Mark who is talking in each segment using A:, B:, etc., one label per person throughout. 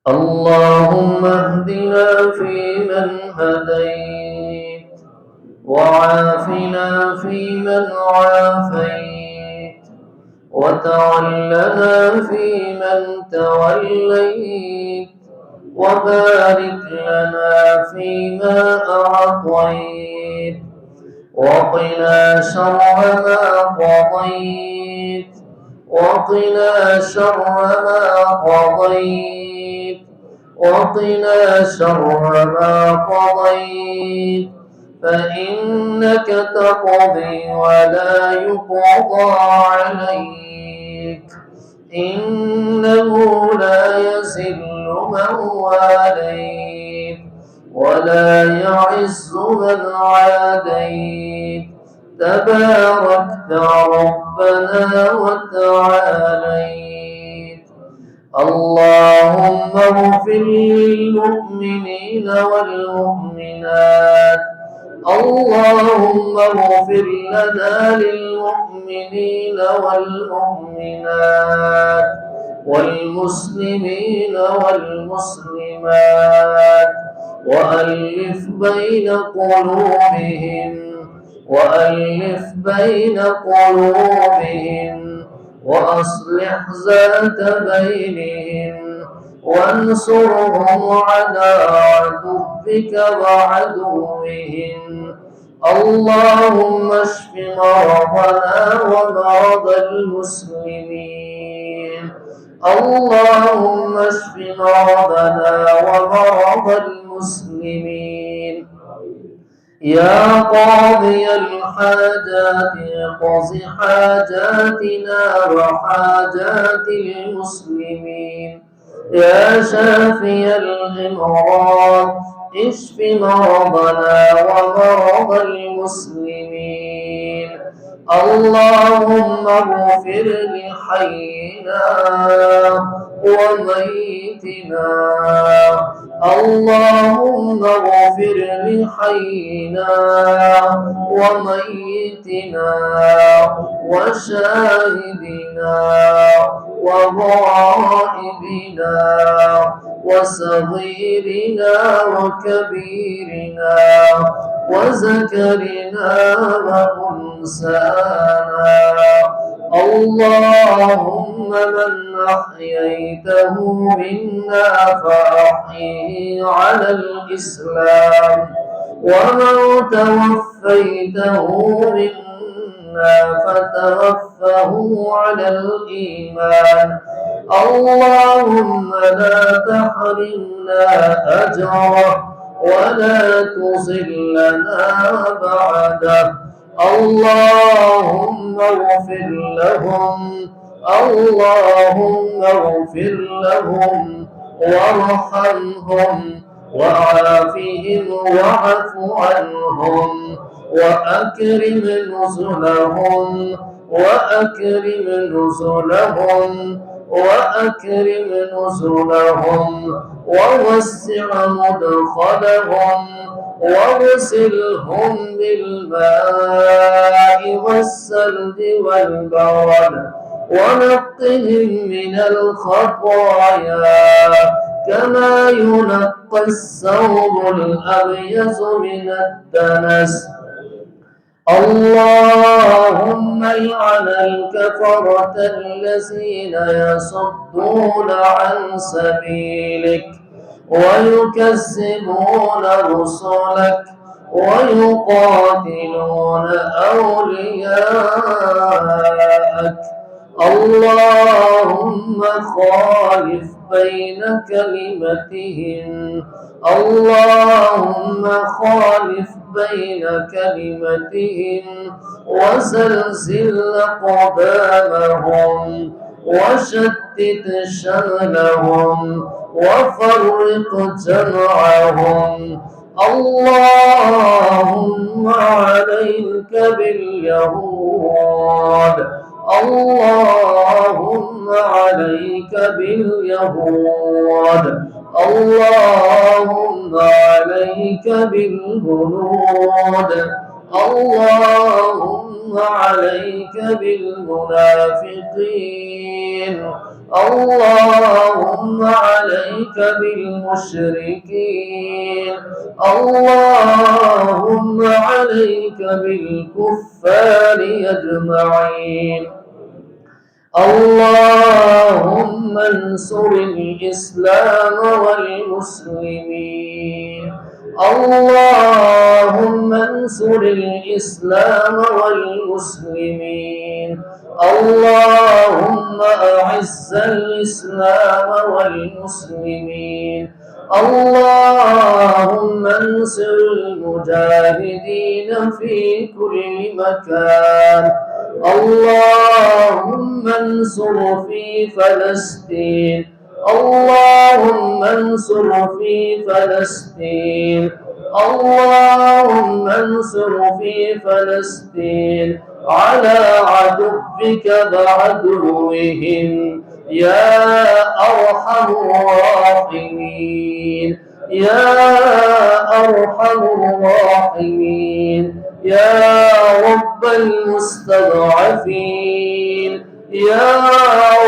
A: اللهم اهدنا فيمن هديت، وعافنا فيمن عافيت، وتولنا فيمن توليت، وبارك لنا فيما أعطيت، وقنا شر ما قضيت، وقنا شر ما قضيت، وقنا شر ما قضيت، فإنك تقضي ولا يقضى عليك، إنه لا يذل من واليت ولا يعز من عاديت، تباركت ربنا وتعاليت. اللهم اغفر للمؤمنين والمؤمنات، اللهم اغفر لنا للمؤمنين والمؤمنات والمسلمين والمسلمات، وألف بين قلوبهم، وألف بين قلوبهم، وأصلح ذات بينهم، وانصرهم على عدوك وعدوهم. اللهم اشف مرضنا ومرضى المسلمين، اللهم اشف مرضنا ومرضى المسلمين. يا قاضي الحاجات اقض حاجاتنا وحاجات المسلمين. يا شافي الأمراض اشف مرضنا ومرضى المسلمين. اللهم اغفر لحينا وميتنا، اللهم اغفر لحينا وميتنا وشاهدنا وغائبنا وصغيرنا وكبيرنا وذكرنا وأنثانا. اللهم من أحييته منا فأحيه على الإسلام، ومن توفيته منا فتوفه على الإيمان. اللهم لا تحرمنا أجره ولا تضلنا بعده. اللهم اغفر لهم، اللهم اغفر لهم وارحمهم وعافهم واعف عنهم وأكرم نزلهم، وأكرم نزلهم، وأكرم نزلهم، ووسع مدخلهم، واغسلهم بالماء والثلج والبرد، ونقهم من الخطايا كما ينقى الثوب الأبيض من الدنس. اللهم لعن الكفرة الذين يصدون عن سبيلك ويكذبون رسلك ويقاتلون أولياءك. اللهم خالف بين كلمتهم، اللهم خالف بين كلمتهم وزلزل أقدامهم وشتت شملهم وفرق جمعهم. اللهم عليك باليهود، اللهم عليك باليهود، اللهم عليك بالهنود، اللهم عليك بالمنافقين، اللهم عليك بالمشركين اللهم عليك بالكفار أجمعين اللهم انصر الإسلام والمسلمين اللهم انصر الإسلام والمسلمين اللهم أعز الإسلام والمسلمين اللهم انصر المجاهدين في كل مكان اللهم انصر في فلسطين اللهم انصر في فلسطين اللهم انصر في فلسطين على عدوك وعدوهم يا أرحم الراحمين يا أرحم الراحمين يا رب المستضعفين يا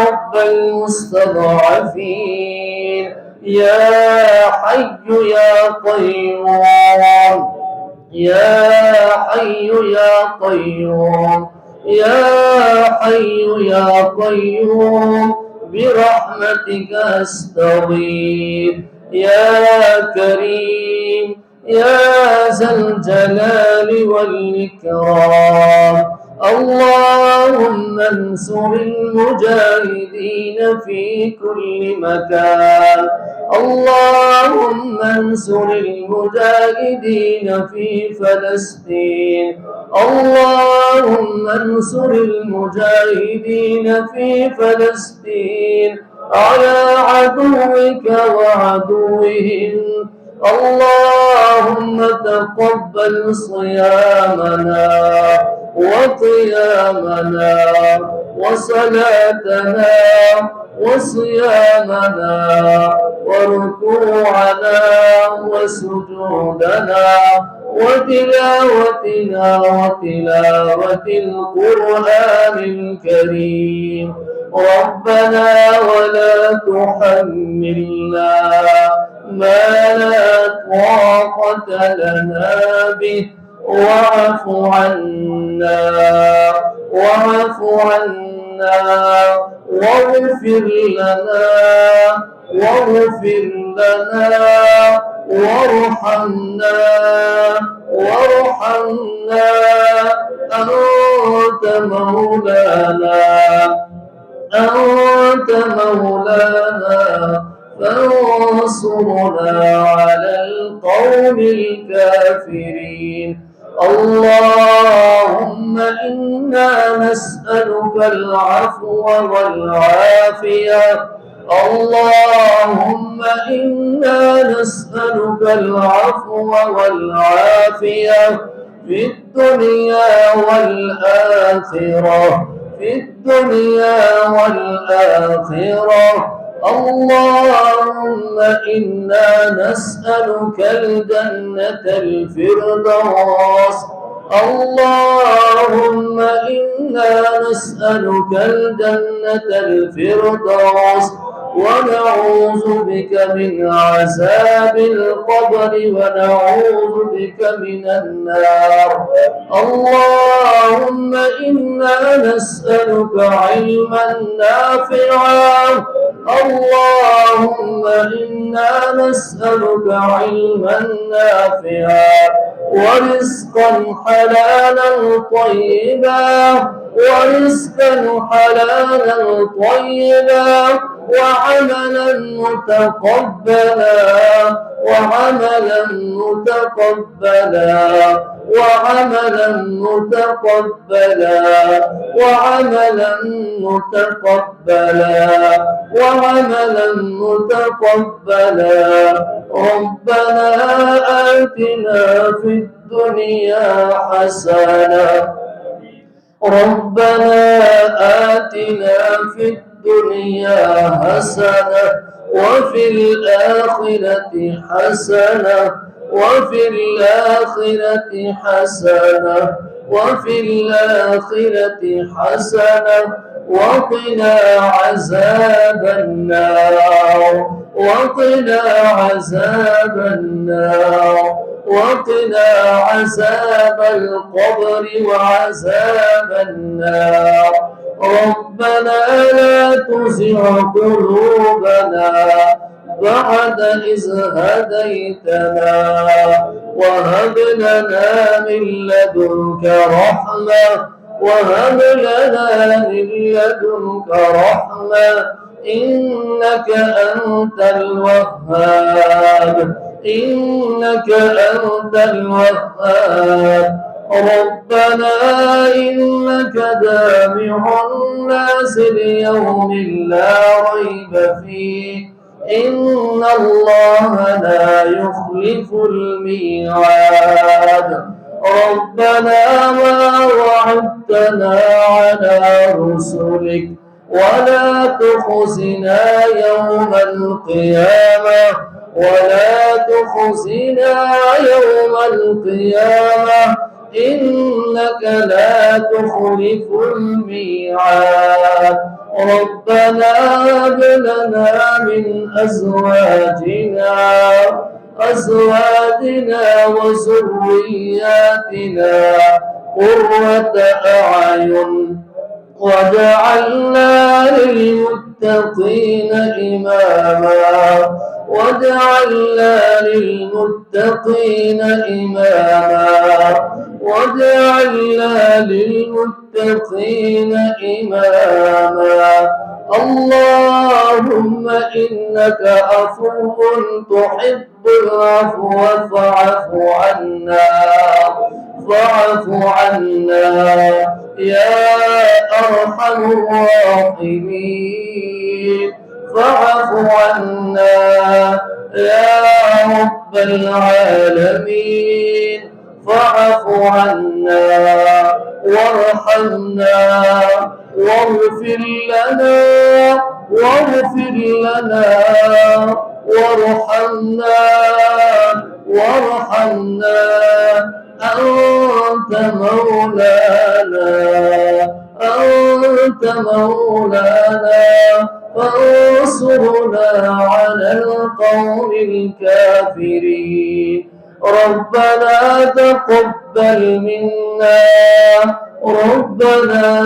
A: رب المستضعفين يا حي يا قيوم يا حي يا قيوم يا حي يا قيوم برحمتك أستغيث يا كريم يا ذا الجلال والإكرام اللهم انصر المجاهدين في كل مكان اللهم انصر المجاهدين في فلسطين اللهم انصر المجاهدين في فلسطين على عدوك وعدوهم اللهم تقبل صيامنا وقيامنا وصلاتنا وصيامنا وركوعنا وسجودنا وتلاوتنا وتلاوة القرآن الكريم ربنا ولا تحملنا ما لا طاقة لنا به واعف عنا واعف عنا واغفر لنا واغفر لنا وارحمنا وارحمنا أنت مولانا أنت مولانا فانصرنا على القوم الكافرين اللهم إنا نسألك العفو والعافية اللهم إنا نسألك العفو والعافية في الدنيا والآخرة في الدنيا والآخرة اللهم إنا نسألك الجنة الفردوس اللهم إنا نسألك الجنة الفردوس ونعوذ بك من عذاب القبر ونعوذ بك من النار اللهم إنا نسألك علما نافعا اللهم إنا نسألك علما نافعا ورزقا حلالا طيبا ورزقا حلالا طيبا وعملا متقبلا وعملا متقبلا وعملا متقبلا وعملا متقبلا وعملا متقبلا ربنا آتنا في الدنيا حسنة ربنا آتنا في الدنيا حسنة وفي الآخرة حسنة وفي الآخرة حسنة وفي الآخرة حسنة وقنا عذاب النار وقنا عذاب النار وقنا عذاب القبر وعذاب النار ربنا لا تزغ قلوبنا بعد إذ هديتنا وهب لنا من لدنك رحمة وهب لنا من لدنك رحمة إنك أنت الوهاب إنك أنت الوهاب ربنا إنك جامع الناس ليوم لا ريب فيه إن الله لا يخلف الميعاد ربنا ما وعدتنا على رسلك ولا تخزنا يوم القيامة ولا تخزنا يوم القيامة إنك لا تخلف الميعاد ربنا هب لنا من أزواجنا وذرياتنا قرة أعين وجعلنا للمتقين إماما وجعلنا للمتقين إماما وجعلنا للمتقين إماما اللهم إنك عفو تحب العفو فاعف عنا يا أرحم الراحمين فاعف عنا يا رب العالمين فاعف عنا وارحمنا واغفر لنا وارحمنا أنت مولانا فانصرنا على القوم الكافرين ربنا تقبل منا ربنا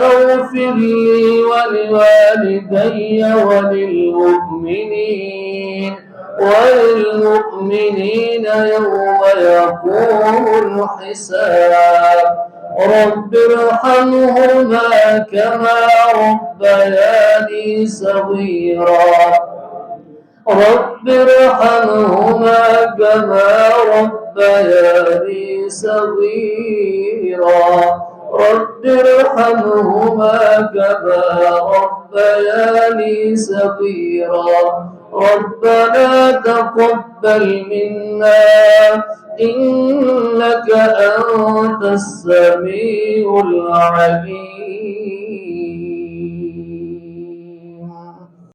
A: اغفر لي ولوالدي وللمؤمنين يوم يقوم الحساب رب ارحمهما كما ربياني صغيرا رب ارحمهما كما ربياني صغيرا رب ارحمهما كما ربياني صغيرا ربنا تقبل منا إنك أنت السميع العليم